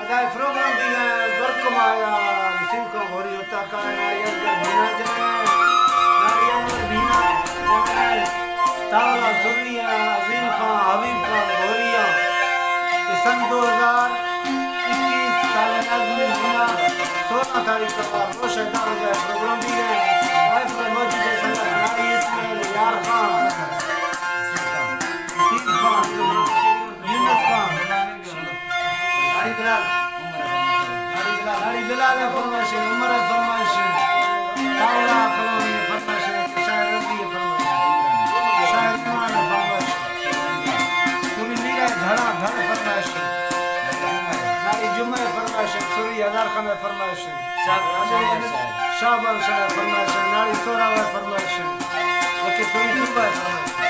Dai, program di Barkamaya, Simko Horiota Kaya, Bina Jana, Nariam Bina, Jana, Tawla Surya, Azim Khan, Habib Khan, Horia, सन 2021 साल में हुआ 16 तारीख को रोज अदा हो जाए प्रोग्राम भी है लाइफ में मौजूद है संगत नारी इसमें यार खान सीन खान यूनुस खान नारी बिलाल फरमाइश उमर फरमाइश तावला फरमाइश शायर रबी फरमाइश शायर इमाम फरमाइश पूरी मीरा धड़ा धड़ फरमाइश नारी जुम्मे फरमाइश सूरी हजार खान फरमाइश शाबाश फरमाइश नारी सोरा फरमाइश ओके सूरी सुबह फरमाइश